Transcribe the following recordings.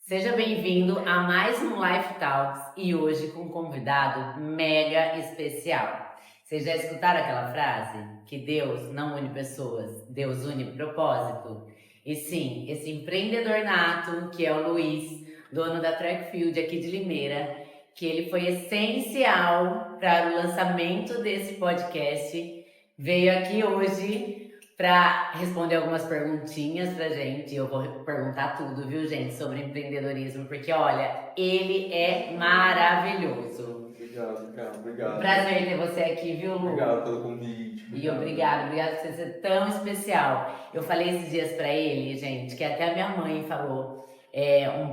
Seja bem-vindo a mais um Life Talks e hoje com um convidado mega especial. Vocês já escutaram aquela frase? Que Deus não une pessoas, Deus une propósito? E sim, esse empreendedor nato, que é o Luiz, dono da Trackfield aqui de Limeira, que ele foi essencial para o lançamento desse podcast, veio aqui hoje para responder algumas perguntinhas pra gente. Eu vou perguntar tudo, viu, gente, sobre empreendedorismo, porque olha, ele é maravilhoso. Obrigado. Prazer ter você aqui, viu, Lu? Obrigado pelo convite. E obrigado por você ser tão especial. Eu falei esses dias pra ele, gente, que até a minha mãe falou,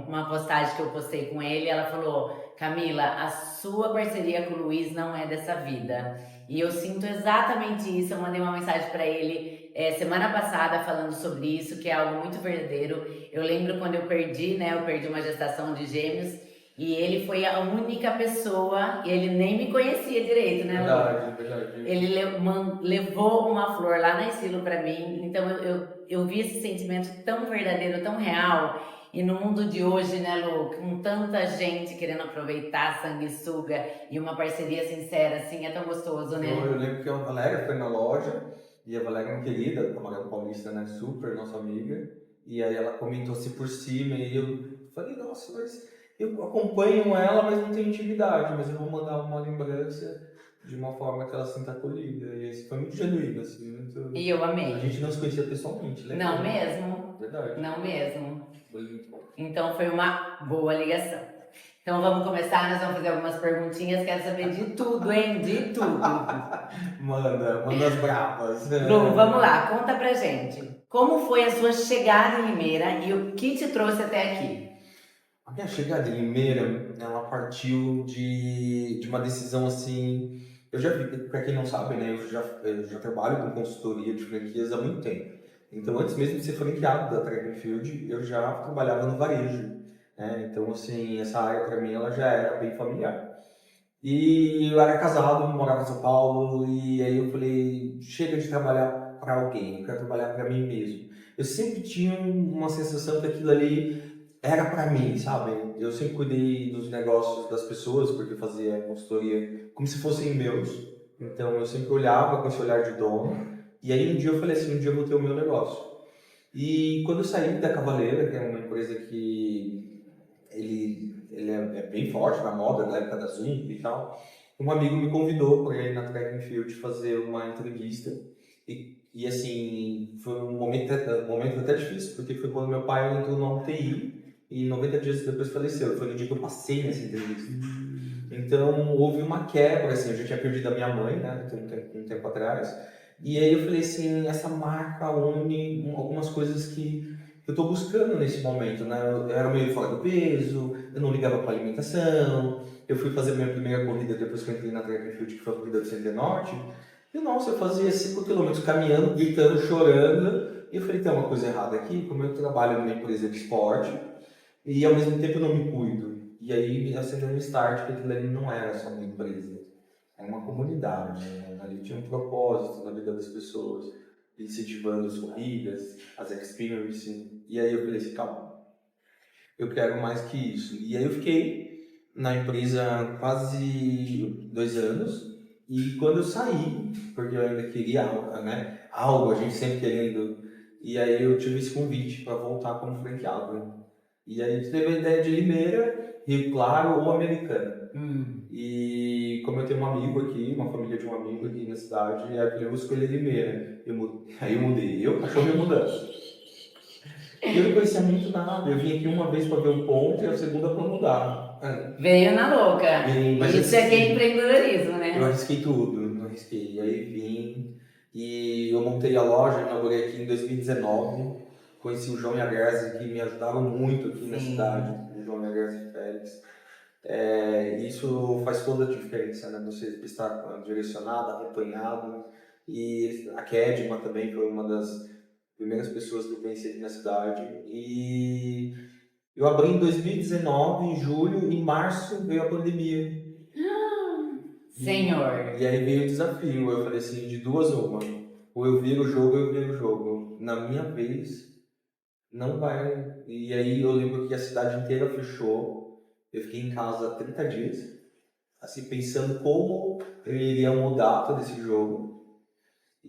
uma postagem que eu postei com ele, ela falou: Camila, a sua parceria com o Luiz não é dessa vida. E eu sinto exatamente isso. Eu mandei uma mensagem pra ele semana passada falando sobre isso, que é algo muito verdadeiro. Eu lembro quando eu perdi uma gestação de gêmeos. E ele foi a única pessoa, e ele nem me conhecia direito, né, Lu? Verdade. Ele levou uma flor lá na Estilo pra mim, então eu vi esse sentimento tão verdadeiro, tão real. E no mundo de hoje, né, Lu, com tanta gente querendo aproveitar a sanguessuga e uma parceria sincera, assim, é tão gostoso, né? Eu lembro que a Valéria foi na loja, e a Valéria é uma querida, camarada paulista, né, super nossa amiga, e aí ela comentou assim por cima, e eu falei, nossa, mas eu acompanho ela, mas não tenho intimidade, mas eu vou mandar uma lembrança de uma forma que ela se sinta acolhida, e isso foi muito genuíno, assim, muito... E eu amei. A gente não se conhecia pessoalmente, né? Não mesmo? Verdade. Não mesmo. Foi muito bom. Então foi uma boa ligação. Então vamos começar, nós vamos fazer algumas perguntinhas, quero saber de tudo, hein? De tudo. Manda as bravas. Lu, vamos lá, conta pra gente. Como foi a sua chegada em Limeira e o que te trouxe até aqui? A minha chegada em Limeira, ela partiu de uma decisão assim. Eu já vi, para quem não sabe, né, eu já trabalho com consultoria de franquias há muito tempo. Então, antes mesmo de ser franqueado da Track and Field, eu já trabalhava no varejo, né? Então, assim, essa área para mim ela já era bem familiar. E eu era casado, morava em São Paulo, e aí eu falei, chega de trabalhar para alguém, eu quero trabalhar para mim mesmo. Eu sempre tinha uma sensação que aquilo ali era para mim, sabe? Eu sempre cuidei dos negócios das pessoas, porque eu fazia consultoria como se fossem meus. Então eu sempre olhava com esse olhar de dono. E aí um dia eu falei assim, um dia eu vou ter o meu negócio. E quando eu saí da Cavaleira, que é uma empresa que ele é bem forte na moda, na época da Zoom e tal, um amigo me convidou para ir na Track and Field fazer uma entrevista. E assim, foi um momento até difícil, porque foi quando meu pai entrou na UTI e 90 dias depois faleceu. Foi no dia que eu passei nessa entrevista. Então, houve uma quebra, assim, eu já tinha perdido a minha mãe, né, um tempo atrás. E aí eu falei assim, essa marca une algumas coisas que eu estou buscando nesse momento, né? Eu era meio fora do peso, eu não ligava para alimentação. Eu fui fazer minha primeira corrida depois que eu entrei na Track and Field, que foi a corrida do Centro Norte. E nossa, eu fazia 5 quilômetros caminhando, gritando, chorando. E eu falei, tem uma coisa errada aqui, como eu trabalho numa empresa de esporte, e ao mesmo tempo eu não me cuido. E aí me acendeu um start que aquilo ali não era só uma empresa, era uma comunidade, né? Ali tinha um propósito na vida das pessoas, incentivando as corridas, as experiences. E aí eu falei assim, calma, eu quero mais que isso. E aí eu fiquei na empresa quase 2 anos, e quando eu saí, porque eu ainda queria algo, a gente sempre querendo, e aí eu tive esse convite para voltar como franqueado. E aí a gente teve a ideia de Limeira, Rio Claro ou Americana. E como eu tenho um amigo aqui, uma família de um amigo aqui na cidade, aí eu falei, eu vou escolher Limeira. Aí eu mudei, eu achou minha mudança. E eu não conhecia muito nada, eu vim aqui uma vez para ver um ponto e a segunda para mudar. Veio na louca. Mas isso é que é empreendedorismo, né? Eu arrisquei tudo, não arrisquei. E aí vim e eu montei a loja, inaugurei aqui em 2019. Conheci o João e a Gerzi, que me ajudaram muito aqui na cidade, o João e a Gerzi Félix. Isso faz toda a diferença, né? Você estar direcionado, acompanhado. E a Kedma também foi uma das primeiras pessoas que eu conheci aqui na cidade. E eu abri em 2019, em julho, em março veio a pandemia. Senhor. E aí veio o desafio, eu falei assim, de duas uma. Ou eu viro o jogo ou eu viro o jogo. Na minha vez, não vai E aí eu lembro que a cidade inteira fechou. Eu fiquei em casa 30 dias, assim, pensando como eu iria mudar todo esse jogo.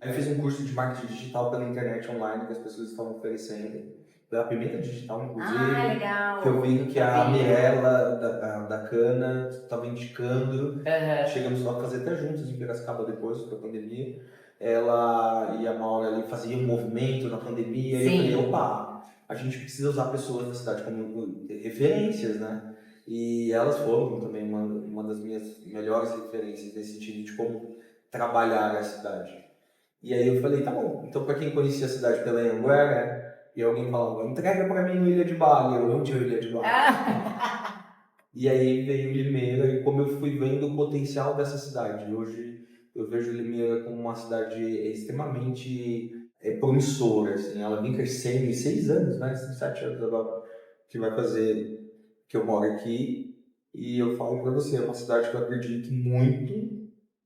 Aí eu fiz um curso de marketing digital pela internet online que as pessoas estavam oferecendo. Da Pimenta Digital, Ah, inclusive, legal. que eu vi que Eu a vi. Mirella da Cana estava indicando. Aham. Chegamos lá a fazer até juntos em Piracicaba depois da pandemia. Ela e a Maura ali faziam um movimento na pandemia. E eu falei, Sim. opa, a gente precisa usar pessoas da cidade como referências, né? E elas foram também uma das minhas melhores referências nesse sentido de como trabalhar a cidade. E aí eu falei, tá bom, então para quem conhecia a cidade pela Anhanguera, e alguém falava, entrega para mim no Ilha de Bali, eu não tinha Ilha de Bali. E aí veio Limeira, e como eu fui vendo o potencial dessa cidade. Hoje eu vejo Limeira como uma cidade extremamente promissora, assim, ela vem crescendo em 6 anos, né? 7 anos agora, que vai fazer que eu moro aqui. E eu falo para você, é uma cidade que eu acredito muito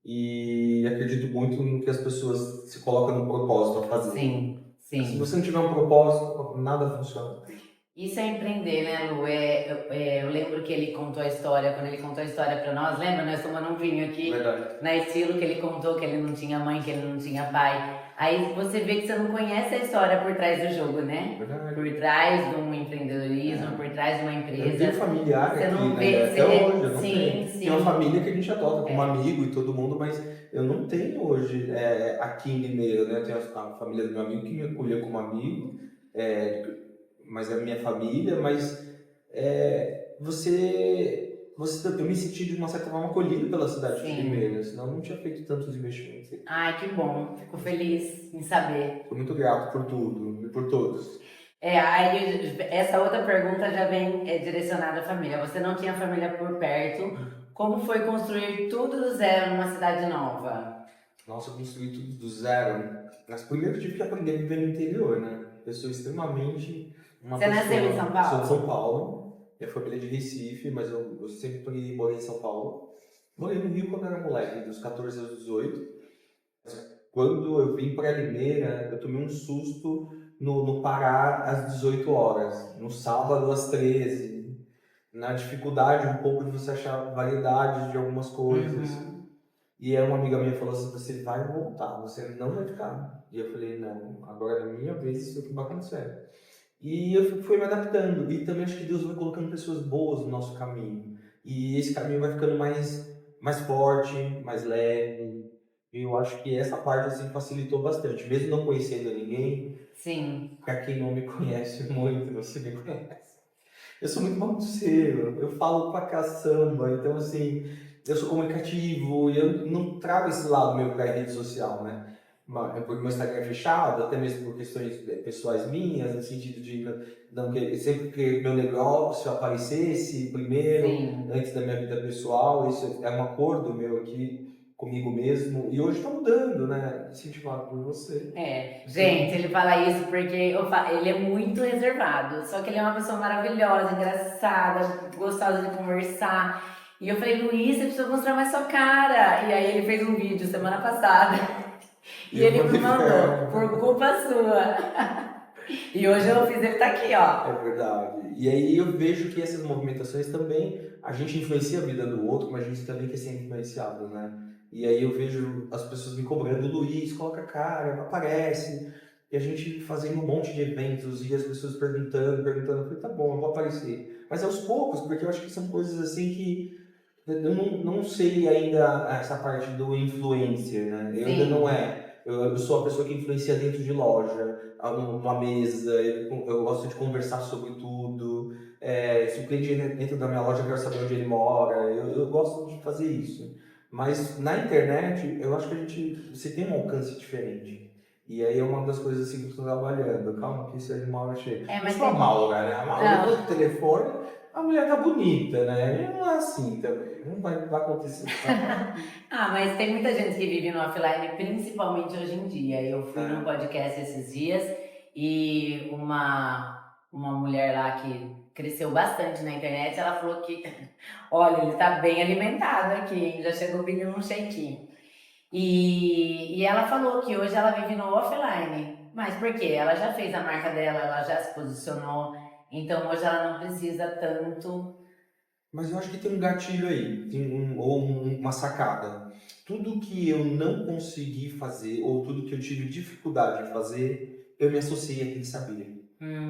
e acredito muito no que as pessoas se colocam no propósito a fazer. Sim, Se sim. você não tiver um propósito, nada funciona. Isso é empreender, né, Lu? Eu lembro que ele contou a história, quando ele contou a história pra nós, lembra? Nós tomando um vinho aqui, Verdade. na estilo que ele contou que ele não tinha mãe, que ele não tinha pai. Aí você vê que você não conhece a história por trás do jogo, né? Verdade. Por trás de um empreendedorismo, por trás de uma Eu empresa. tenho familiar Você aqui, não né? vê, Até hoje eu não sim, tenho. sim. Tem uma família que a gente adota como amigo e todo mundo, mas eu não tenho hoje aqui em Limeira, né? Eu tenho a família do meu amigo que me acolheu como amigo, mas é a minha família, mas eu me senti de uma certa forma acolhido pela cidade de Sim. Limeira, senão eu não tinha feito tantos investimentos aqui. Ai, que bom. Fico feliz em saber. Sou muito grato por tudo e por todos. Aí essa outra pergunta já vem direcionada à família. Você não tinha família por perto. Como foi construir tudo do zero numa cidade nova? Nossa, eu construí tudo do zero. Mas primeiro eu tive que aprender a viver no interior, né? Eu sou extremamente uma Você pessoa... nasceu em São Paulo? Sou de São Paulo. Minha família é de Recife, mas eu sempre morei em São Paulo. Morei no Rio quando era moleque, dos 14 aos 18. Quando eu vim para Limeira, eu tomei um susto no Pará às 18 horas, no sábado às 13, na dificuldade um pouco de você achar variedade de algumas coisas. E aí uma amiga minha falou assim, você vai voltar, você não vai ficar. E eu falei, não, agora é a minha vez, isso que vai acontecer. E eu fui me adaptando, e também acho que Deus vai colocando pessoas boas no nosso caminho. E esse caminho vai ficando mais forte, mais leve. E eu acho que essa parte assim facilitou bastante, mesmo não conhecendo ninguém. Sim. Para quem não me conhece muito, você me conhece. Eu sou muito bagunceiro, eu falo pra caçamba, então assim, eu sou comunicativo e eu não trago esse lado meu pra rede social, né? Porque meu Instagram é fechado, até mesmo por questões pessoais minhas, no sentido de não sempre que meu negócio aparecesse primeiro, Sim. antes da minha vida pessoal, isso é um acordo meu aqui comigo mesmo, e hoje tá mudando, né? Incentivado por você. Gente, ele fala isso porque ele é muito reservado, só que ele é uma pessoa maravilhosa, engraçada, gostosa de conversar. E eu falei, Luiz, você precisa mostrar mais sua cara. E aí ele fez um vídeo semana passada e ele me mandou, por culpa sua. E hoje eu fiz ele tá aqui, ó. É verdade. E aí eu vejo que essas movimentações também, a gente influencia a vida do outro, mas a gente também quer ser influenciado, né? E aí eu vejo as pessoas me cobrando, Luiz, coloca a cara, aparece. E a gente fazendo um monte de eventos e as pessoas perguntando. Eu falei, tá bom, eu vou aparecer. Mas aos poucos, porque eu acho que são coisas assim que eu não sei ainda essa parte do influencer, né? Eu ainda não é. Eu sou a pessoa que influencia dentro de loja, numa mesa, eu gosto de conversar sobre tudo. Se o cliente entra na minha loja, eu quero saber onde ele mora. Eu gosto de fazer isso. Mas na internet, eu acho que você tem um alcance diferente. E aí é uma das coisas assim que eu estou trabalhando. Calma que isso aí uma hora chega. Mas sou a Maura, né? A Maura no telefone, a mulher tá bonita, né? E não é assim também. Não vai acontecer. Mas tem muita gente que vive no offline, principalmente hoje em dia. Eu fui num podcast esses dias e uma mulher lá que cresceu bastante na internet, ela falou que, olha, ele tá bem alimentado aqui, hein? Já chegou pedindo um shakezinho. E ela falou que hoje ela vive no offline. Mas por quê? Ela já fez a marca dela, ela já se posicionou. Então hoje ela não precisa tanto. Mas eu acho que tem um gatilho aí, uma sacada. Tudo que eu não consegui fazer, ou tudo que eu tive dificuldade de fazer, eu me associei a quem sabia.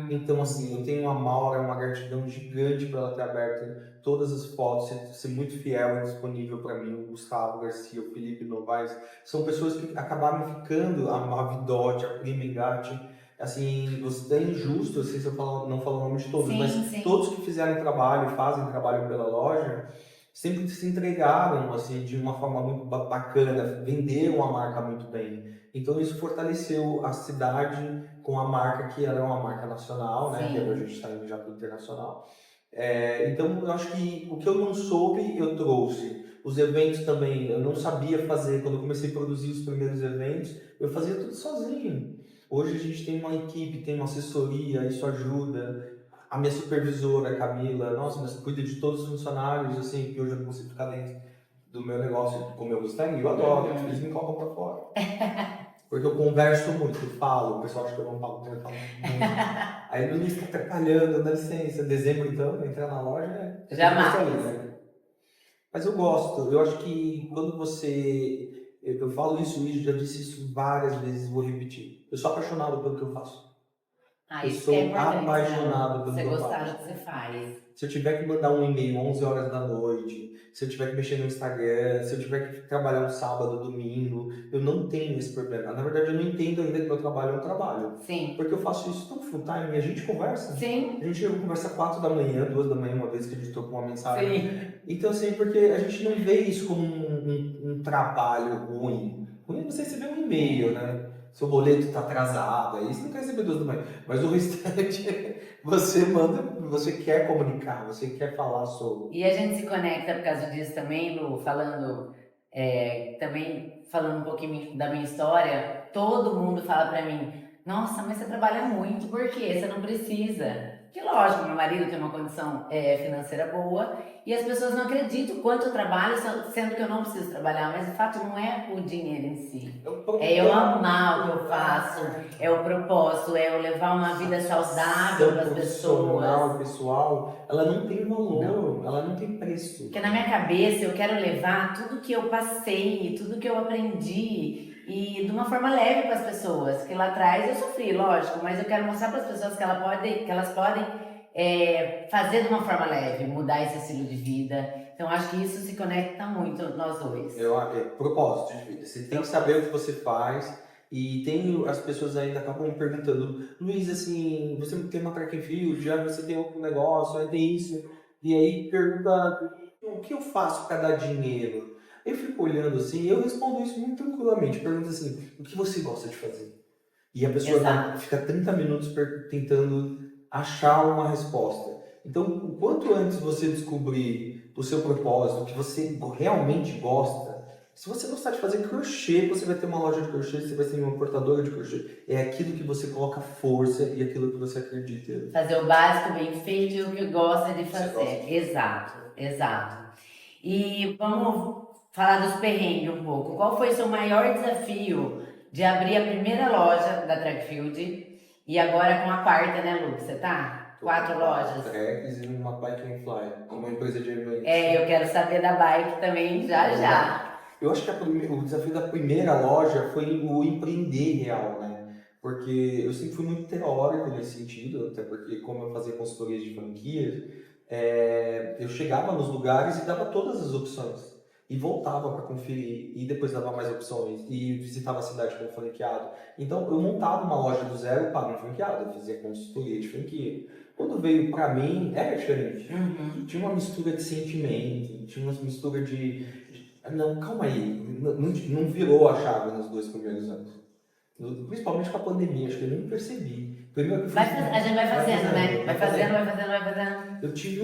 Então, assim, eu tenho uma Maura, uma gratidão gigante por ela ter aberto todas as fotos, ser muito fiel e disponível para mim. O Gustavo Garcia, o Felipe Novaes, são pessoas que acabaram ficando, a Mavidote, a Prima Engate. Assim, você é injusto, assim, se eu não falo o nome de todos, Sim, mas sim. todos que fizeram trabalho, fazem trabalho pela loja, sempre se entregaram, assim, de uma forma muito bacana, venderam a marca muito bem. Então isso fortaleceu a cidade com a marca que era uma marca nacional, né? Que agora a gente está indo já para o internacional. Então eu acho que o que eu não soube, eu trouxe. Os eventos também, eu não sabia fazer. Quando eu comecei a produzir os primeiros eventos, eu fazia tudo sozinho. Hoje a gente tem uma equipe, tem uma assessoria, isso ajuda. A minha supervisora, a Camila, nossa, mas cuida de todos os funcionários, assim, que hoje eu não consigo ficar dentro do meu negócio como eu gostaria. Eu adoro, eles me colocam pra fora. Porque eu converso muito, falo, o pessoal acha que eu não falo muito, eu falo muito. Aí no início fica atrapalhando, dá licença. Dezembro, então, entrar na loja é Jamais. né? Mas eu gosto, eu acho que quando você. Eu falo isso, já disse isso várias vezes, vou repetir. Eu sou apaixonado pelo que eu faço. Eu Isso que é sou importante, né? apaixonado pelo Você que eu gostar faço. do que você faz. Se eu tiver que mandar um e-mail 11 horas da noite, se eu tiver que mexer no Instagram, se eu tiver que trabalhar um sábado, domingo, eu não tenho esse problema. Na verdade, eu não entendo ainda que meu trabalho é um trabalho. Sim. Porque eu faço isso tão full time e a gente conversa. Sim. A gente conversa 4 da manhã, 2 da manhã, uma vez que a gente trocou uma mensagem. Sim. Então, assim, porque a gente não vê isso como um trabalho ruim. Ruim é você receber um e-mail, né? Seu boleto está atrasado, aí você não quer receber 2 da manhã. Mas o restante, você manda, você quer comunicar, você quer falar sobre. E a gente se conecta por causa disso também, Lu, também falando um pouquinho da minha história. Todo mundo fala pra mim, nossa, mas você trabalha muito, por quê? Você não precisa. Que lógico, meu marido tem uma condição financeira boa e as pessoas não acreditam quanto eu trabalho, sendo que eu não preciso trabalhar, mas o fato não é o dinheiro em si. É eu amar o que eu faço, é o propósito, é eu levar uma vida saudável para as pessoas. Pessoal, ela não tem valor, ela não tem preço. Porque na minha cabeça eu quero levar tudo que eu passei, tudo que eu aprendi e de uma forma leve para as pessoas. Que lá atrás eu sofri, lógico, mas eu quero mostrar para as pessoas que elas podem fazer de uma forma leve, mudar esse estilo de vida. Então acho que isso se conecta muito nós dois. Propósito de vida. Você tem que saber o que você faz. E as pessoas ainda acabam me perguntando, Luiz, assim, você tem uma track and field, já você tem outro negócio, aí tem isso. E aí pergunta, o que eu faço para dar dinheiro? Eu fico olhando assim, eu respondo isso muito tranquilamente. Pergunta assim, o que você gosta de fazer? E a pessoa fica 30 minutos tentando achar uma resposta. Então, o quanto antes você descobrir o seu propósito, o que você realmente gosta, se você gostar de fazer crochê, você vai ter uma loja de crochê, você vai ter uma importadora de crochê. É aquilo que você coloca força e aquilo que você acredita. Fazer o básico bem feito e o que gosta de fazer. Exato. E vamos falar dos perrengues um pouco. Qual foi o seu maior desafio de abrir a primeira loja da Trackfield e agora com a quarta, né, Lu? Você tá? 4 lojas. Tracks e uma Bike and Fly, uma empresa de eventos. Eu quero saber da bike também já. Eu acho que o desafio da primeira loja foi o empreender real, né? Porque eu sempre fui muito teórico nesse sentido, até porque como eu fazia consultoria de franquias, eu chegava nos lugares e dava todas as opções. E voltava para conferir, e depois dava mais opções, e visitava a cidade com franqueado. Então eu montava uma loja do zero para um franqueado, eu fazia consultoria de franquia. Quando veio para mim, era diferente. Tinha uma mistura de sentimento, tinha uma mistura não, calma aí, não virou a chave nos 2 primeiros anos. Principalmente com a pandemia, acho que eu nem percebi. A gente vai fazendo, né? Vai fazendo. Eu tive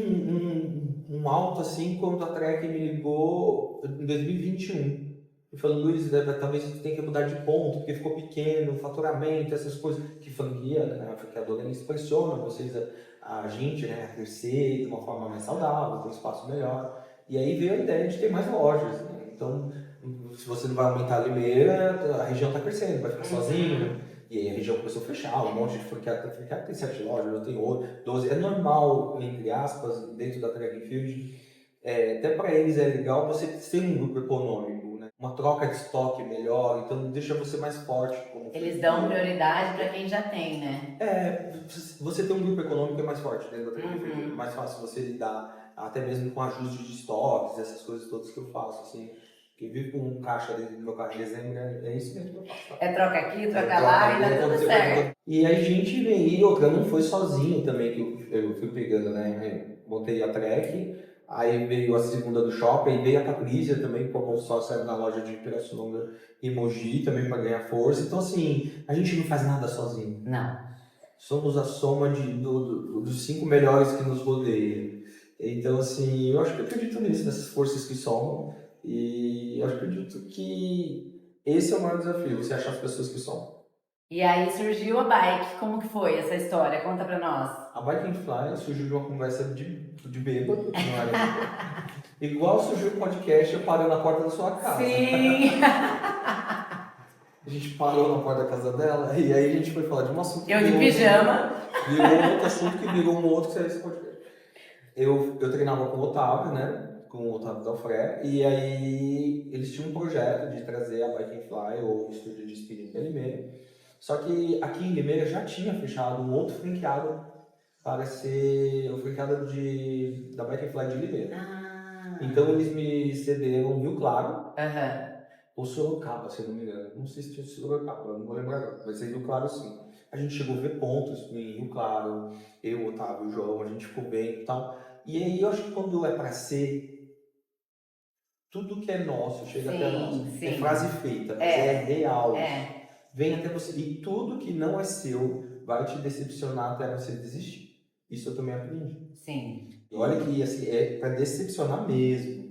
um alto assim quando a Trek me ligou em 2021. E falou, Luiz, talvez você tenha que mudar de ponto, porque ficou pequeno, faturamento, essas coisas que franquia, né? A franqueadora pressiona vocês, a gente, né, a crescer de uma forma mais saudável, com um espaço melhor. E aí veio a ideia de ter mais lojas, né? Então, se você não vai aumentar a Limeira, a região está crescendo, vai ficar sozinho. E aí a região começou a fechar, um monte de franqueado tem 7 lojas, eu tenho 12. É normal, entre aspas, dentro da track and field. Até para eles é legal você ter um grupo econômico, né? Uma troca de estoque melhor, então deixa você mais forte. Eles dão prioridade para quem já tem, né? Você ter um grupo econômico é mais forte dentro da track and field, é mais fácil você lidar até mesmo com ajuste de estoques, essas coisas todas que eu faço, assim. Quem vive com um caixa dentro do meu carro em dezembro, é isso mesmo que eu faço. É troca aqui, troca lá e dá tudo certo. E aí a gente veio, e outra, não foi sozinho também que eu fui pegando, né? Eu montei a track, aí veio a segunda do shopping, veio a Patrícia também como sócia na loja de Pirassununga e Mogi também para ganhar força. Então assim, a gente não faz nada sozinho. Não. Somos a soma dos 5 melhores que nos rodeiam. Então assim, eu acho que eu acredito nisso, nessas forças que somam. E eu acredito que esse é o maior desafio, você achar as pessoas que somam. E aí surgiu a bike, como que foi essa história? Conta pra nós. A Bike and Fly surgiu de uma conversa de bêbado, não era? Igual surgiu o podcast, eu parei na porta da sua casa. Sim! A gente parou na porta da casa dela e aí a gente foi falar de um assunto. Eu de pijama. Virou um outro assunto que virou um outro que saiu esse podcast. Eu treinava com o Otávio, né? Com o Otávio Dalfré, e aí eles tinham um projeto de trazer a Bike and Fly, ou o estúdio de spinning para Limeira. Só que aqui em Limeira já tinha fechado um outro franqueado para ser o franqueado da Bike and Fly de Limeira. Então eles me cederam Rio Claro, ou Sorocaba, se eu não me engano. Não sei se tinha Sorocaba, não vou lembrar agora, mas Rio Claro sim. A gente chegou a ver pontos em Rio Claro, eu, Otávio, o João, a gente ficou bem e tal. E aí eu acho que quando é para ser, tudo que é nosso chega até nós. Sim. É frase feita, mas é real. Vem até você. E tudo que não é seu vai te decepcionar até você desistir. Isso eu também aprendi. Sim. E olha que assim, é para decepcionar mesmo.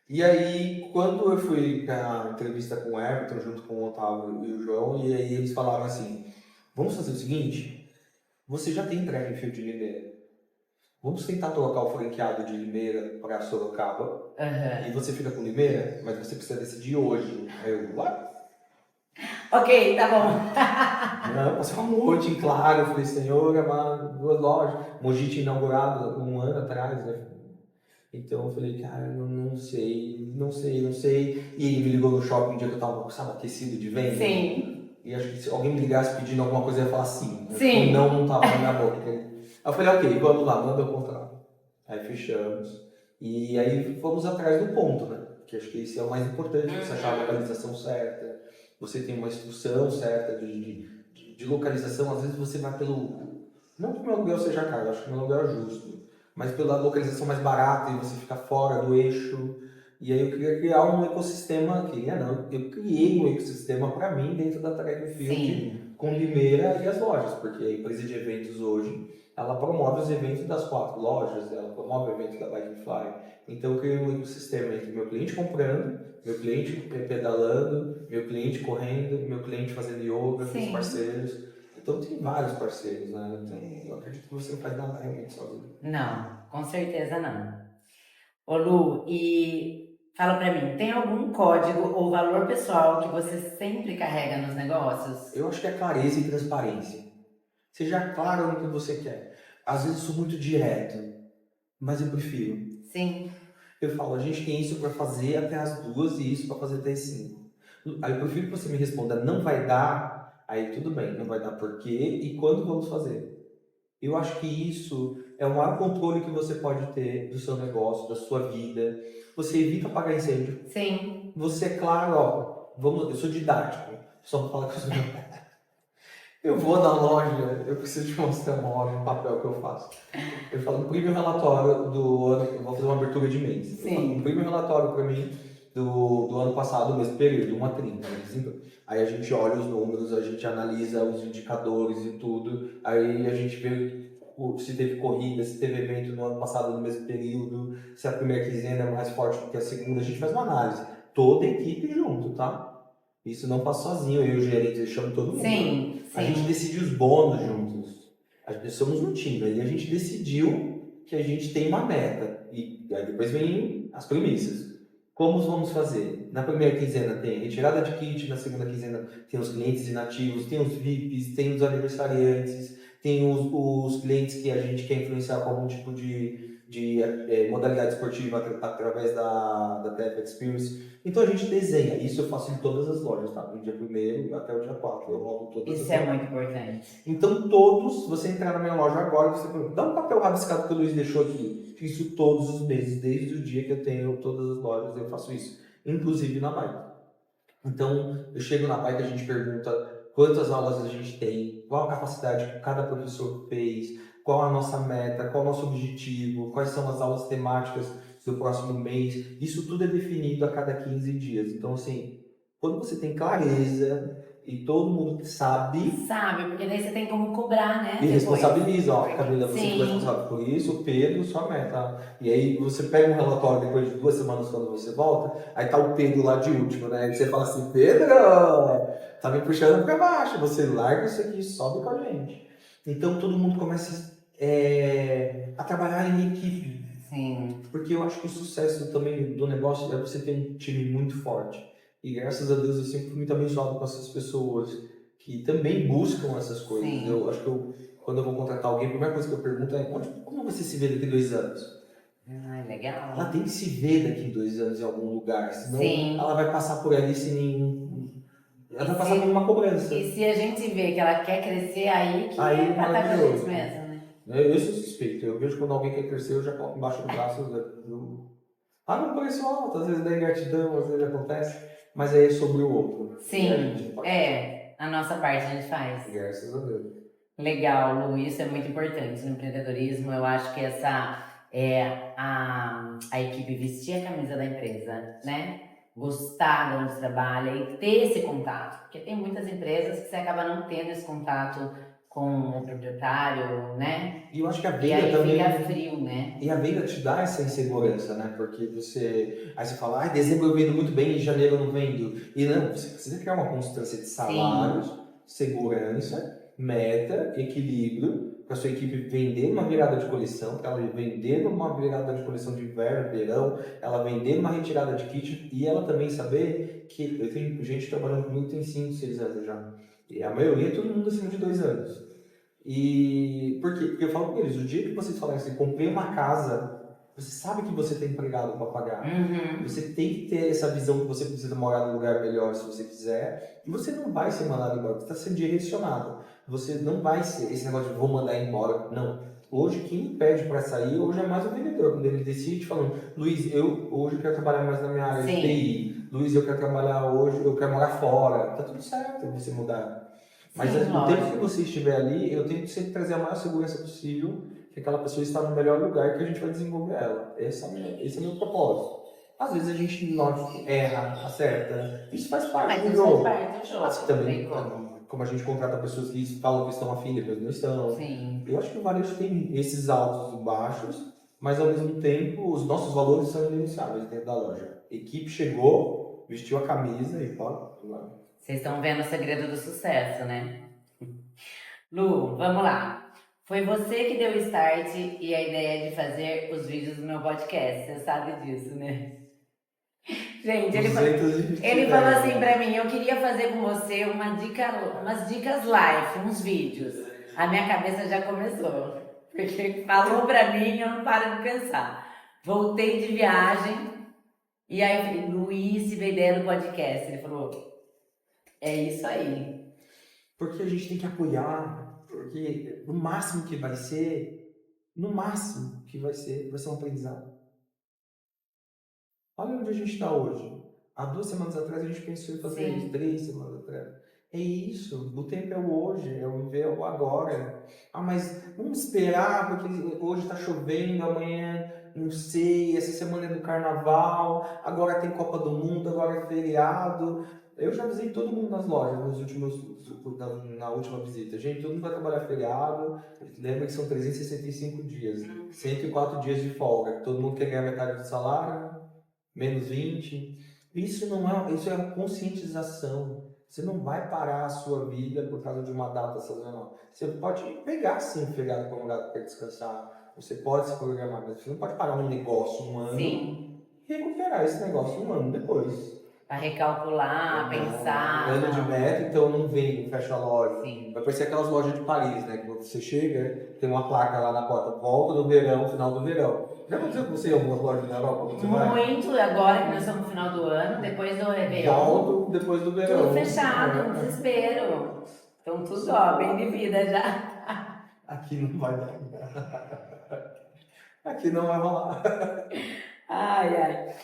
E aí, quando eu fui para entrevista com o Everton, junto com o Otávio e o João, e aí eles falaram assim, vamos fazer o seguinte, você já tem track and field de Limeira. Vamos tentar trocar o franqueado de Limeira para Sorocaba. E você fica com Limeira, mas você precisa decidir hoje. Aí eu, what? Ok, tá bom. Não, passou uma noite em claro. Eu falei, senhor, é uma 2 lojas. Mogi tinha inaugurado um ano atrás, né? Então eu falei, cara, eu não sei. E ele me ligou no shopping um dia que eu tava, sabe, aquecido de venda. Sim. E acho que se alguém me ligasse pedindo alguma coisa, eu ia falar sim. Sim. Não tava na minha boca. Aí eu falei, ok, vamos lá, manda o contrato. Aí fechamos. E aí fomos atrás do ponto, né? Que acho que esse é o mais importante, você achar a localização certa, você tem uma instrução certa de localização. Às vezes você vai pelo... Não que o meu aluguel seja caro, acho que o meu aluguel é justo. Mas pela localização mais barata e você fica fora do eixo. E aí eu queria criar um ecossistema, eu criei um ecossistema para mim dentro da Track and Field, com Limeira e as lojas, porque a empresa de eventos hoje, ela promove os eventos das 4 lojas, ela promove o evento da Bike and Fly. Então eu criei um ecossistema entre meu cliente comprando, meu cliente pedalando, meu cliente correndo, meu cliente fazendo yoga, com os parceiros. Então tem vários parceiros, né? Então, eu acredito que você não faz nada realmente sozinho. Não, com certeza não. Ô Lu, e fala pra mim, tem algum código ou valor pessoal que você sempre carrega nos negócios? Eu acho que é clareza e transparência. Seja claro no que você quer. Às vezes eu sou muito direto, mas eu prefiro. Sim. Eu falo, a gente tem isso para fazer até as 2 e isso para fazer até as 5. Aí eu prefiro que você me responda, não vai dar, aí tudo bem, não vai dar por quê e quando vamos fazer. Eu acho que isso é o maior controle que você pode ter do seu negócio, da sua vida. Você evita apagar incêndio. Sim. Você é claro, eu sou didático, só para falar que eu sou eu vou na loja, eu preciso te mostrar um papel que eu faço. Eu falo, imprime um relatório do ano, eu vou fazer uma abertura de mês. Sim. Eu falo, imprime um relatório para mim do ano passado, do mesmo período, 1 a 30. Aí a gente olha os números, a gente analisa os indicadores e tudo, aí a gente vê se teve corrida, se teve evento no ano passado no mesmo período, se a primeira quinzena é mais forte do que a segunda, a gente faz uma análise. Toda a equipe junto, tá? Isso não faço sozinho, eu e o gerente, eu chamo todo mundo. Sim. A gente decidiu os bônus juntos. Nós somos um time, aí a gente decidiu que a gente tem uma meta. E aí depois vem as premissas. Como vamos fazer? Na primeira quinzena tem retirada de kit, na segunda quinzena tem os clientes inativos, tem os VIPs, tem os aniversariantes, tem os clientes que a gente quer influenciar com algum tipo de modalidade esportiva através da TF Experience. Então a gente desenha, isso eu faço em todas as lojas, tá? Do dia 1º até o dia 4, eu rodo todas as Isso é lojas. muito importante. Então todos, você entrar na minha loja agora, você pergunta, dá um papel rabiscado que o Luiz deixou aqui. Isso todos os meses, desde o dia que eu tenho todas as lojas, eu faço isso. Inclusive na bike. Então, eu chego na bike, a gente pergunta quantas aulas a gente tem, qual a capacidade que cada professor fez, qual a nossa meta, qual o nosso objetivo, quais são as aulas temáticas do próximo mês. Isso tudo é definido a cada 15 dias. Então, assim, quando você tem clareza e todo mundo sabe, Sabe, porque daí você tem como cobrar, né? e Depois. responsabiliza, ó, Camila, você Sim. foi responsável por isso, o Pedro, sua meta. E aí você pega um relatório depois de 2 semanas quando você volta, aí tá o Pedro lá de último, né? E você fala assim, Pedro, tá me puxando pra baixo, você larga isso aqui e sobe com a gente. Então todo mundo começa a trabalhar em equipe. Sim. Porque eu acho que o sucesso também do negócio é você ter um time muito forte. E graças a Deus eu sempre fui muito abençoado com essas pessoas que também buscam essas coisas. Sim. Eu acho que quando eu vou contratar alguém, a primeira coisa que eu pergunto é como você se vê daqui a 2 anos? Legal. Ela tem que se ver daqui a 2 anos em algum lugar, senão Sim. ela vai passar por ali sem nenhum... Ela vai passar se- por uma cobrança. E se a gente vê que ela quer crescer, aí que Aí, vai estar com a maravilhoso. gente mesmo, né? Eu sou suspeito. Eu vejo quando alguém quer crescer, eu já coloco embaixo do braço. Não preço alto, às vezes dá ingratidão, às vezes acontece. Mas aí é sobre o outro. Sim, a nossa parte a gente faz. Graças a Deus. Legal, Lu, isso é muito importante no empreendedorismo. Eu acho que essa é a equipe vestir a camisa da empresa, né? Gostar de onde trabalha e ter esse contato. Porque tem muitas empresas que você acaba não tendo esse contato com o proprietário, né? E eu acho que a E venda aí também... fica frio, né? E a venda te dá essa insegurança, né? Porque aí você fala, dezembro eu vendo muito bem, em janeiro eu não vendo. E não, você precisa criar uma constância de salários, segurança, meta, equilíbrio, para sua equipe vender uma virada de coleção, para ela vender uma virada de coleção de inverno, verão, ela vender uma retirada de kit e ela também saber que eu tenho gente trabalhando comigo que tem 5, 6 anos já. E a maioria é todo mundo acima de 2 anos. E por quê? Porque eu falo com eles, o dia que vocês falarem assim, comprei uma casa, você sabe que você tem empregado para pagar. Uhum. Você tem que ter essa visão que você precisa morar num lugar melhor se você quiser. E você não vai ser mandado embora, você está sendo direcionado. Você não vai ser esse negócio de vou mandar embora. Não. Hoje, quem pede para sair, hoje é mais o vendedor. Quando ele decide falando, Luiz, eu hoje quero trabalhar mais na minha área de TI. Luiz, eu quero trabalhar hoje, eu quero morar fora. Tá tudo certo você mudar. Mas no tempo que você estiver ali, eu tenho que sempre trazer a maior segurança possível, que aquela pessoa está no melhor lugar que a gente vai desenvolver ela. Esse é o meu propósito. Às vezes a gente erra, acerta. Isso faz parte do jogo. Mas também, como a gente contrata pessoas que falam que estão afim, depois não estão. Sim. Eu acho que o varejo tem esses altos e baixos, mas ao mesmo tempo os nossos valores são inegociáveis dentro da loja. Equipe chegou, vestiu a camisa e pode. Vocês estão vendo o segredo do sucesso, né? Lu, vamos lá. Foi você que deu o start e a ideia de fazer os vídeos do meu podcast. Você sabe disso, né? Gente, ele falou assim pra mim, eu queria fazer com você umas dicas live, uns vídeos. A minha cabeça já começou. Porque falou pra mim e eu não paro de pensar. Voltei de viagem e aí eu falei, Luiz, veio ideia do podcast. Ele falou, é isso aí. Porque a gente tem que apoiar, porque no máximo que vai ser um aprendizado. Olha onde a gente está hoje. Há 2 semanas atrás a gente pensou em fazer isso, 3 semanas atrás. É isso, o tempo é o hoje, é o viver o agora. Mas vamos esperar, porque hoje está chovendo, amanhã não sei, essa semana é do carnaval, agora tem Copa do Mundo, agora é feriado. Eu já avisei todo mundo nas lojas na última visita. Gente, todo mundo vai trabalhar feriado. Lembra que são 365 dias, 104 dias de folga. Todo mundo quer ganhar metade do salário, menos 20. Isso é a conscientização. Você não vai parar a sua vida por causa de uma data sazonal. Você pode pegar sim um feriado para um lugar para descansar. Você pode se programar, mas você não pode parar um negócio um ano. Sim. recuperar esse negócio um ano depois. Pra recalcular, pensar. Ano de meta, então não vem, não fecha a loja. Sim. Vai parecer aquelas lojas de Paris, né? Que você chega, tem uma placa lá na porta, volta do verão, final do verão. Já aconteceu com você em algumas lojas na Europa? Quando você vai? Muito, agora que nós estamos no final do ano, depois do Réveillon. Volto depois do verão. Tudo fechado, desespero. Então tudo, ó, bem de vida já. Aqui não vai dar. Aqui não vai rolar. Ai, ai.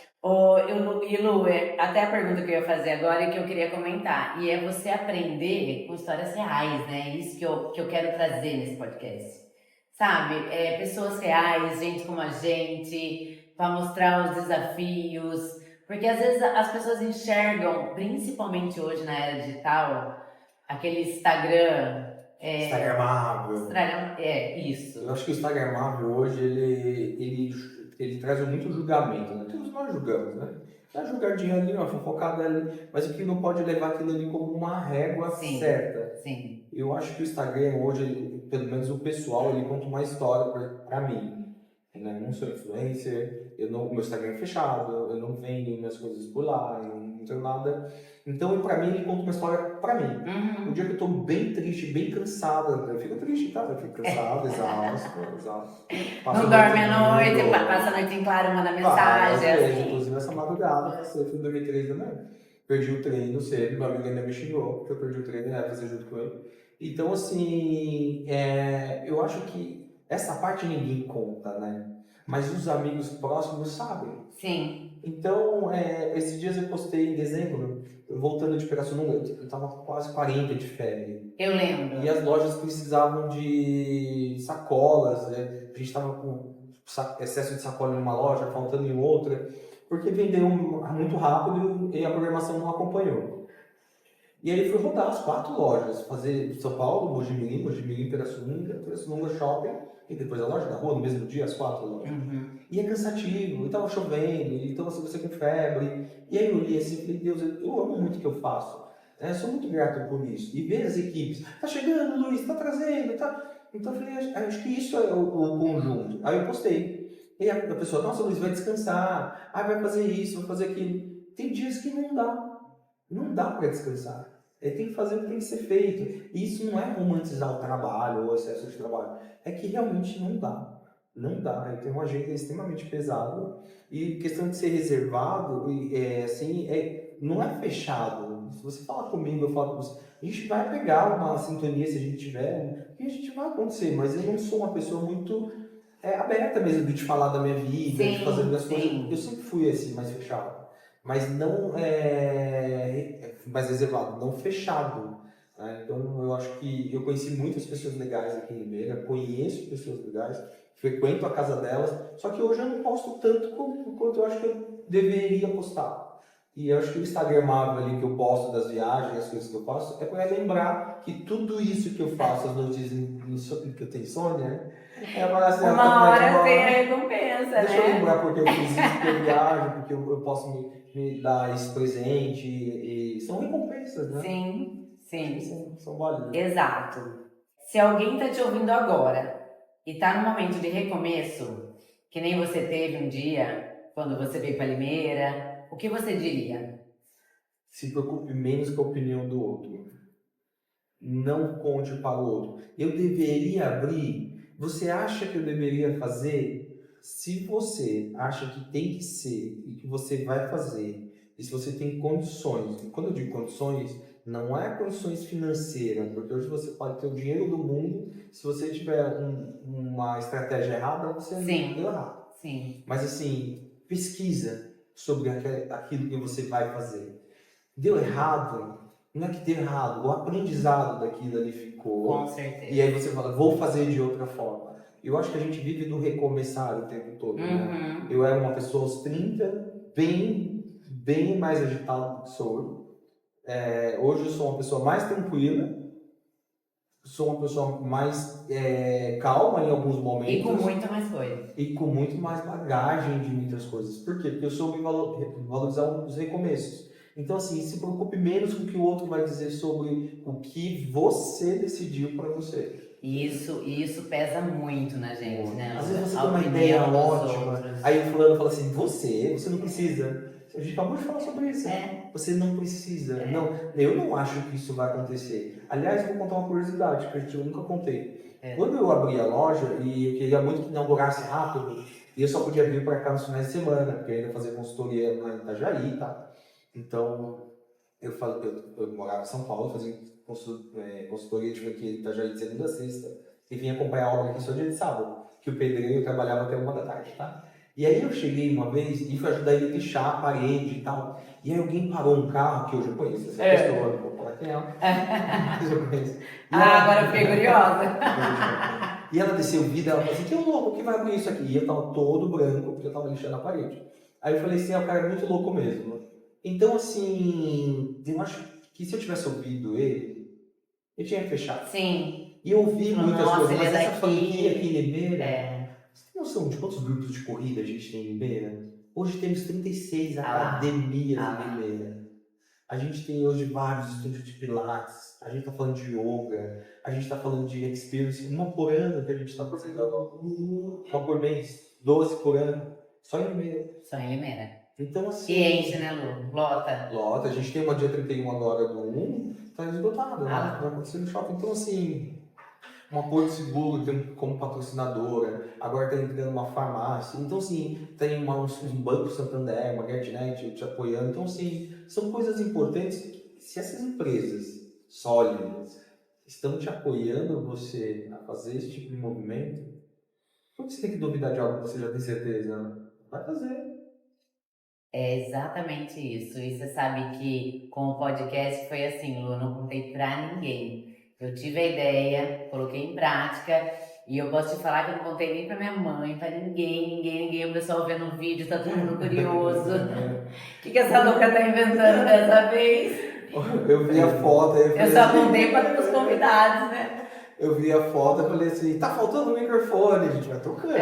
E Lu, até a pergunta que eu ia fazer agora e que eu queria comentar. E é você aprender com histórias reais, né? Isso que eu quero trazer nesse podcast. Sabe? Pessoas reais, gente como a gente, para mostrar os desafios. Porque às vezes as pessoas enxergam, principalmente hoje na era digital, aquele Instagram. Instagramável. Isso. Eu acho que o Instagramável hoje ele traz muito julgamento, né? Todos nós julgamos, né? Dá uma julgadinha ali, uma fofocada ali, mas o que não pode levar aquilo ali como uma régua certa. Sim. Eu acho que o Instagram hoje, pelo menos o pessoal, ele conta uma história pra mim. Eu não sou influencer, meu Instagram é fechado, eu não vendo minhas coisas por lá, eu não tenho nada. Então, pra mim, ele conta uma história pra mim. Uhum. O dia que eu tô bem triste, bem cansado, eu fico triste, tá? Eu fico cansado, exausto. Não dorme à noite, passa a noite em claro, manda mensagem. Assim. Inclusive, essa madrugada, eu fui dormir 3 da manhã. Perdi o treino cedo, meu amigo ainda me xingou, porque eu perdi o treino e ia fazer junto com ele. Então, assim, eu acho que essa parte ninguém conta, né? Mas os amigos próximos sabem. Sim. Então, esses dias eu postei em dezembro, voltando de Pirassununga, eu tava com quase 40 de febre. Eu lembro. E as lojas precisavam de sacolas, né? A gente tava com excesso de sacola em uma loja, faltando em outra, porque vendeu muito rápido e a programação não acompanhou. E aí fui rodar as 4 lojas, fazer São Paulo, Mojimirim, Pirassununga Shopping, e depois a loja da rua, no mesmo dia, as 4 lojas. Uhum. E é cansativo, e tava chovendo, então você com febre. E aí eu li assim, falei, Deus, eu amo muito o que eu faço. Eu sou muito grato por isso. E ver as equipes, tá chegando, Luiz, tá trazendo, tá... Então eu falei, acho que isso é o conjunto. Aí eu postei. E a pessoa, nossa, Luiz, vai descansar, vai fazer isso, vai fazer aquilo. Tem dias que não dá. Não dá para descansar. Tem que fazer o que tem que ser feito. E isso não é romantizar o trabalho ou o excesso de trabalho. É que realmente não dá. Não dá. Eu tenho uma agenda extremamente pesada. E questão de ser reservado, não é fechado. Se você falar comigo, eu falo com você. A gente vai pegar uma sintonia se a gente tiver. E a gente vai acontecer. Mas eu não sou uma pessoa muito aberta mesmo de te falar da minha vida, de fazer minhas coisas. Eu sempre fui assim, mais fechado. Mas não mais reservado, não fechado. Né? Então eu acho que eu conheci muitas pessoas legais aqui em Limeira, conheço pessoas legais, frequento a casa delas, só que hoje eu não posto tanto quanto eu acho que eu deveria postar. E eu acho que o Instagramável ali que eu posto das viagens, as coisas que eu faço, é para lembrar que tudo isso que eu faço, as notícias que eu tenho insônia, né? Uma hora tem a recompensa, Deixa eu lembrar porque eu fiz isso, porque eu viajo, porque eu posso me dar esse presente. E são recompensas, né? Sim. São válidas. Exato. Se alguém tá te ouvindo agora e tá no momento de recomeço, que nem você teve um dia, quando você veio para Limeira, o que você diria? Se preocupe menos com a opinião do outro. Não conte para o outro. Eu deveria abrir. Você acha que eu deveria fazer? Se você acha que tem que ser e que você vai fazer, e se você tem condições, e quando eu digo condições, não é condições financeiras, porque hoje você pode ter o dinheiro do mundo, se você tiver uma estratégia errada, você vai errar. Sim. Mas assim, pesquisa sobre aquilo que você vai fazer. Deu errado? Não é que deu errado, o aprendizado daquilo ali ficou. Com certeza. E aí você fala, vou fazer de outra forma. Eu acho que a gente vive do recomeçar o tempo todo, né? Eu era uma pessoa aos 30, bem mais agitada do que sou hoje. Hoje eu sou uma pessoa mais tranquila, sou uma pessoa mais calma em alguns momentos. E com muito mais coisa. E com muito mais bagagem de muitas coisas. Por quê? Porque eu soube valorizar os recomeços. Então, assim, se preocupe menos com o que o outro vai dizer sobre o que você decidiu para você. E isso pesa muito na gente, né? Às vezes você A tem uma opinião ideia dos ótima, outros. aí o fulano fala assim, você não precisa. A gente acabou de falar sobre isso. É, Você não precisa. é, Não, eu não acho que isso vai acontecer. Aliás, eu vou contar uma curiosidade que eu nunca contei. é. Quando eu abri a loja e eu queria muito que inaugurasse rápido, e eu só podia vir para cá nos finais de semana, porque eu ia fazer consultoria lá em Itajaí e tal. Então, eu morava em São Paulo, fazia consultoria de franquia em Itajaí de segunda a sexta, e vinha acompanhar a obra aqui só dia de sábado, que o pedreiro trabalhava até 1 da tarde, tá? E aí eu cheguei uma vez e fui ajudar ele a lixar a parede e tal, e aí alguém parou um carro, que hoje eu conheço essa pessoa, não vou falar quem é, mas eu conheço. Agora eu fiquei curiosa. E ela desceu o vidro, ela falou assim, que louco, que vai abrir isso aqui? E eu tava todo branco, porque eu tava lixando a parede. Aí eu falei assim, o cara é muito louco mesmo. Então, assim, eu acho que se eu tivesse ouvido ele, eu tinha fechado. Sim. E eu ouvi Falou, muitas nossa, coisas, ele é mas essa daqui. franquia aqui em Limeira, É. você tem noção de quantos grupos de corrida a gente tem em Limeira? Hoje temos 36 Ah, academias ah. em Limeira. A gente tem hoje vários estúdios de pilates, a gente está falando de yoga, a gente está falando de experience, uma por ano que a gente está fazendo, uma por mês, 12 por ano, só em Limeira. Só em Limeira. Então, assim. E enche, né, Lu? Lota. Lota, a gente tem uma dia 31 agora do 1, tá esgotado, né? Vai acontecer no shopping. Então, assim, uma Porto Seguro tem como patrocinadora, agora tá entrando uma farmácia. Então, assim, tem um Banco Santander, uma GetNet te apoiando. Então, assim, são coisas importantes que, se essas empresas sólidas estão te apoiando você a fazer esse tipo de movimento, por que você tem que duvidar de algo que você já tem certeza? Né? Vai fazer. É exatamente isso. E você sabe que com o podcast foi assim, Lu, eu não contei pra ninguém. Eu tive a ideia, coloquei em prática, e eu posso te falar que eu não contei nem pra minha mãe, pra ninguém. O pessoal vendo o vídeo, tá todo mundo curioso. O que essa louca tá inventando dessa vez? Eu vi a foto, aí Eu só contei para os convidados, né? Eu vi a foto e falei assim, tá faltando um microfone, a gente vai tocando.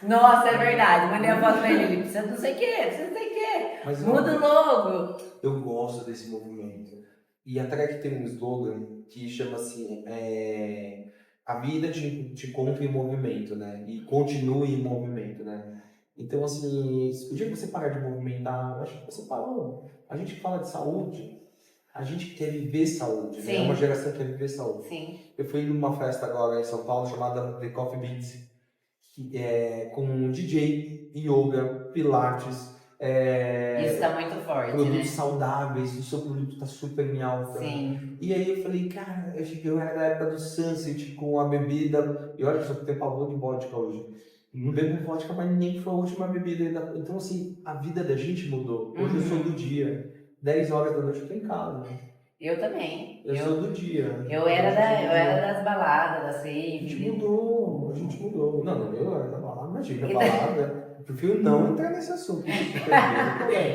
Nossa, é verdade. Mandei a foto pra ele precisa não sei o quê. Mas muda logo. Eu gosto desse movimento. E a Trek tem um slogan que chama assim, a vida te encontra em movimento, né? E continue em movimento, né? Então, assim, o dia que você parar de movimentar, eu acho que você parou. A gente fala de saúde, a gente quer viver saúde, né? É uma geração que quer viver saúde. Sim. Eu fui numa festa agora em São Paulo chamada The Coffee Beats, que é com DJ, yoga, pilates, isso tá muito forte, produtos né? saudáveis, o seu produto tá super em alta. Sim. E aí eu falei, cara, eu era da época do Sunset com a bebida, e olha, eu só tenho pavor de vodka hoje. Não bebo vodka, mas nem foi a última bebida. Então, assim, a vida da gente mudou. Hoje eu sou do dia. 10 horas da noite eu tô em casa. Eu também. Eu sou do dia. Eu era das baladas, da safe. A gente mudou. Não, eu era da balada, imagina, balada. Eu prefiro não entrar nesse assunto.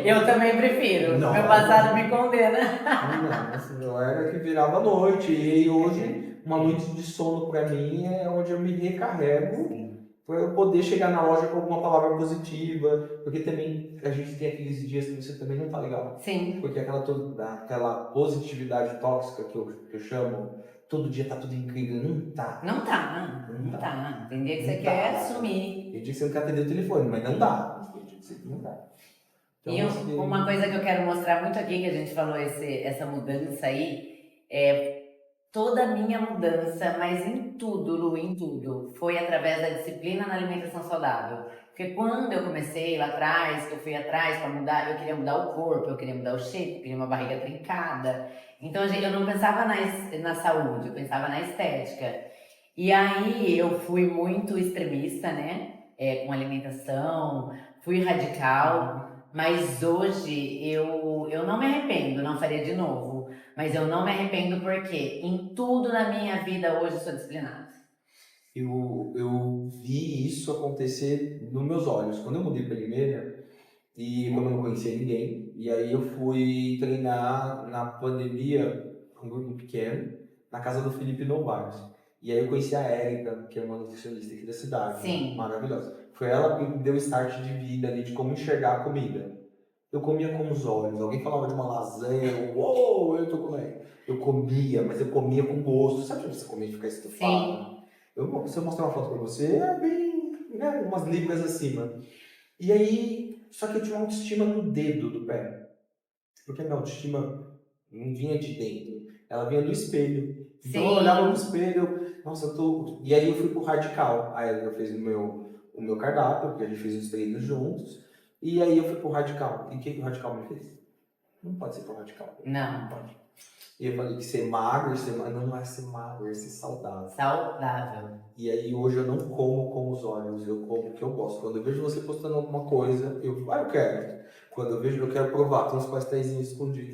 Eu também prefiro. Não. Meu passado me condena. Não, assim, eu era que virava à noite. E hoje, uma noite de sono pra mim é onde eu me recarrego para eu poder chegar na loja com alguma palavra positiva. Porque também a gente tem aqueles dias que você também não tá legal. Sim. Porque aquela positividade tóxica que eu chamo, todo dia tá tudo incrível. Não tá. Não tá. Tem dia que você quer sumir. Tem dia que você não quer atender o telefone, mas não dá. Tem dia que você não dá. Então, e uma coisa que eu quero mostrar muito aqui, que a gente falou essa mudança aí, é toda a minha mudança, mas em tudo, Lu, em tudo, foi através da disciplina na alimentação saudável. Porque quando eu comecei lá atrás, que eu fui atrás para mudar, eu queria mudar o corpo, eu queria mudar o shape, eu queria uma barriga trincada. Então, eu não pensava na saúde, eu pensava na estética. E aí eu fui muito extremista, né? Com alimentação, fui radical. Mas hoje eu não me arrependo, não faria de novo. Mas eu não me arrependo porque em tudo na minha vida hoje eu sou disciplinada. Eu vi isso acontecer nos meus olhos. Quando eu mudei para Limeira, e como eu não conhecia ninguém, e aí eu fui treinar na pandemia com um grupo pequeno, na casa do Felipe Novaes. E aí eu conheci a Érica, que é uma nutricionista aqui da cidade. Sim. Maravilhosa. Foi ela que me deu o start de vida ali, de como enxergar a comida. eu comia com os olhos. Alguém falava de uma lasanha, uou, eu tô comendo. Eu comia, mas eu comia com gosto. Sabe quando você comia e ficar estufado? Sim, Se eu mostrar uma foto pra você, é bem, né, umas libras acima. E aí, só que eu tinha uma autoestima no dedo do pé. Porque a minha autoestima não vinha de dentro, ela vinha do espelho. Então eu olhava no sim. espelho, nossa, eu tô. E aí eu fui pro radical. Aí ela fez o meu cardápio, porque a gente fez os treinos juntos. E aí eu fui pro radical. E o que o radical me fez? Não pode ser pro radical. Não Não, pode. E eu falei que ser magro, não é ser magro, é ser saudável. saudável. E aí hoje eu não como com os olhos, eu como o que eu gosto. Quando eu vejo você postando alguma coisa, eu quero. Quando eu vejo, eu quero provar, tem uns pastéisinhos escondidos.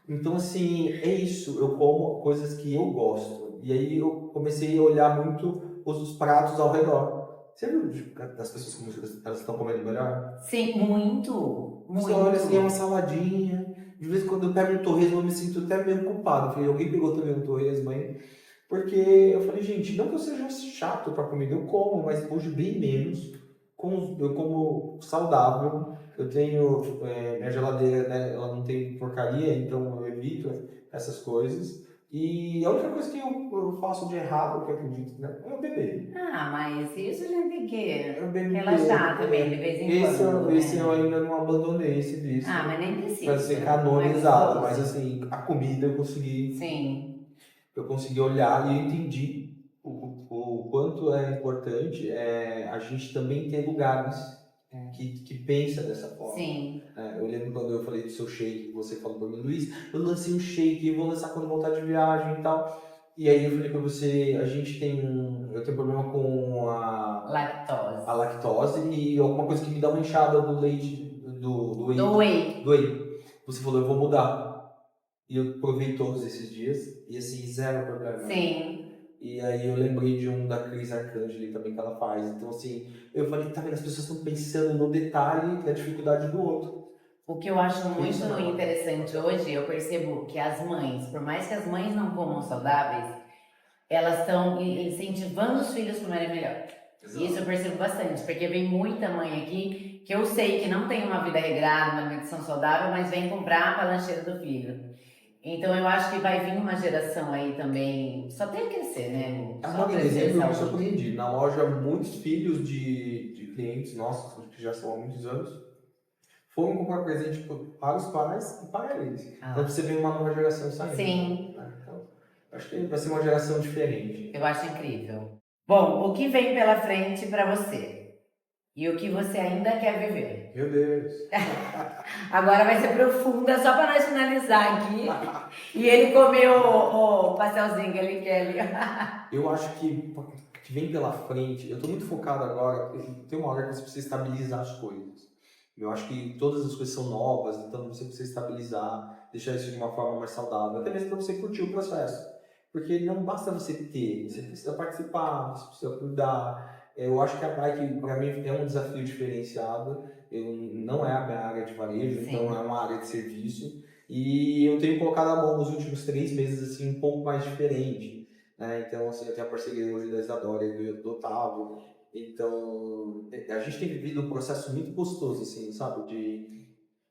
Então, assim, é isso. Eu como coisas que eu gosto. E aí eu comecei a olhar muito os pratos ao redor. Você viu tipo, as pessoas como elas estão comendo melhor? Sim, muito, Você olha assim, é uma muito. saladinha. De vez em quando eu pego um torresmo, eu me sinto até meio culpado. Eu falei, alguém pegou também um torresmo aí? Porque eu falei, gente, não que eu seja chato pra comida, eu como, mas hoje bem menos. Eu como saudável. Eu tenho minha geladeira, né, ela não tem porcaria, então eu evito essas coisas. E a única coisa que eu faço de errado, que eu acredito, né, é eu beber. Ah, mas isso a gente tem que Eu bebo relaxar pouco. também, de vez em quando, Esse eu né? ainda não abandonei esse Ah, vício mas nem para ser precisa, não é canonizado, mas gostoso? assim, a comida Sim, eu consegui olhar e eu entendi o quanto é importante a gente também ter lugares que pensa dessa forma. sim, Eu lembro quando eu falei do seu shake, você falou para mim, Luiz, eu lancei um shake, eu vou lançar quando voltar de viagem e tal. E aí eu falei para você, eu tenho problema com a lactose. lactose e alguma coisa que me dá uma inchada do leite, do Do whey, whey. do whey. Você falou, eu vou mudar. E eu provei todos esses dias e assim, zero problema. Sim. E aí eu lembrei de um da Cris Arcangeli também que ela faz. Então assim, eu falei, tá vendo, as pessoas estão pensando no detalhe da dificuldade do outro. O que eu acho muito Pensa na hora. interessante hoje, eu percebo que as mães, por mais que as mães não comam saudáveis, elas estão incentivando os filhos a comerem melhor. Exato. Isso eu percebo bastante, porque vem muita mãe aqui que eu sei que não tem uma vida regrada, uma alimentação saudável, mas vem comprar para a lancheira do filho. Então eu acho que vai vir uma geração aí também, só tem a crescer, né? Só Agora, em crescer dezembro, eu me saúde. surpreendi. Na loja, muitos filhos de clientes nossos, que já são há muitos anos, foram comprar presente para os pais e para eles. Ah. Então você vê uma nova geração saindo. Sim. Né? Então, acho que vai ser uma geração diferente. Eu acho incrível. Bom, o que vem pela frente para você? E o que você ainda quer viver? Meu Deus. Agora vai ser profunda, só para nós finalizar aqui. E ele comeu o pastelzinho que ele quer ali. Eu acho que vem pela frente, eu estou muito focado agora, tem uma hora que você precisa estabilizar as coisas. Eu acho que todas as coisas são novas, então você precisa estabilizar, deixar isso de uma forma mais saudável, até mesmo para você curtir o processo. Porque não basta você ter, você precisa participar, você precisa cuidar. Eu acho que a bike, para mim, é um desafio diferenciado. Não é a minha área de varejo, Sim. então é uma área de serviço. E eu tenho colocado a mão nos últimos 3 meses assim, um pouco mais diferente. Né? Então, assim, eu tenho a parceria hoje da Isadora e do Otávio. Então, a gente tem vivido um processo muito gostoso, assim, sabe?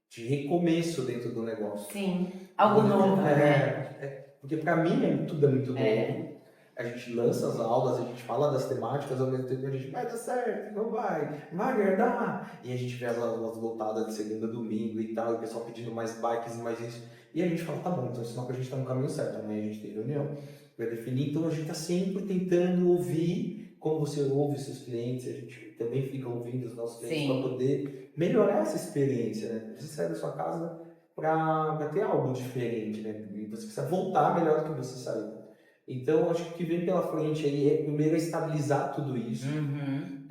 De recomeço dentro do negócio. Sim, algo novo, né? Porque pra mim tudo é muito novo. A gente lança as aulas, a gente fala das temáticas, ao mesmo tempo a gente vai dar certo, não vai agradar. E a gente vê as aulas voltadas de segunda a domingo e tal, e o pessoal pedindo mais bikes e mais isso. E a gente fala, tá bom, então sinal que a gente tá no caminho certo. Amanhã a gente tem reunião para definir, então a gente tá sempre tentando ouvir como você ouve os seus clientes, a gente também fica ouvindo os nossos clientes para poder melhorar essa experiência, né? Você sai da sua casa para ter algo diferente, né? E você precisa voltar melhor do que você saiu. Então, acho que o que vem pela frente aí é primeiro estabilizar tudo isso. Uhum.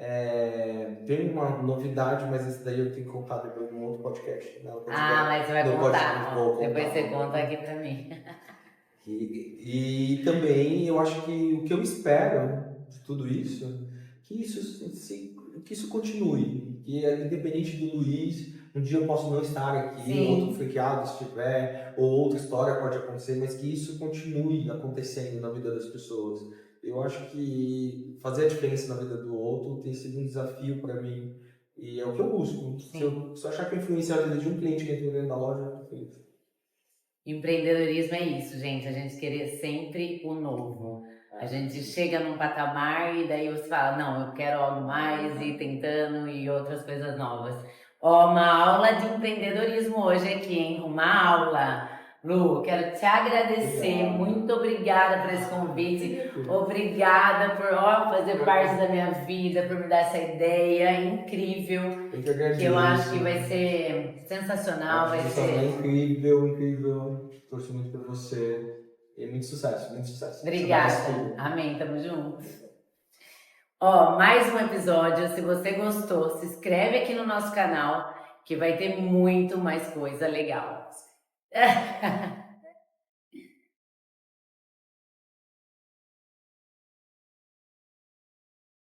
Tem uma novidade, mas esse daí eu tenho que contar depois num outro podcast. Né? Mas você vai Não contar. vou contar. Depois você conta aqui pra mim. E também eu acho que o que eu espero de tudo isso, que isso continue. Que independente do Luiz, um dia eu posso não estar aqui, Sim. outro franqueado estiver, ou outra história pode acontecer, mas que isso continue acontecendo na vida das pessoas. Eu acho que fazer a diferença na vida do outro tem sido um desafio para mim E é o que eu busco. Se eu achar que eu influenciar a vida de um cliente que entrou dentro da loja, eu tô feliz. Empreendedorismo é isso, gente. A gente querer sempre o novo. A gente chega num patamar e daí você fala, não, eu quero algo mais e tentando e outras coisas novas. Ó, uma aula de empreendedorismo hoje aqui, hein? Uma aula. Lu, quero te agradecer. Obrigado. Muito obrigada por esse convite. Obrigada por fazer parte da minha vida, por me dar essa ideia incrível. Eu que agradeço. Que eu acho que vai ser sensacional, vai Você ser... é incrível, incrível. Torço muito por você. E muito sucesso, muito sucesso. Obrigada. Amém, tamo junto. Ó, mais um episódio. Se você gostou, se inscreve aqui no nosso canal que vai ter muito mais coisa legal.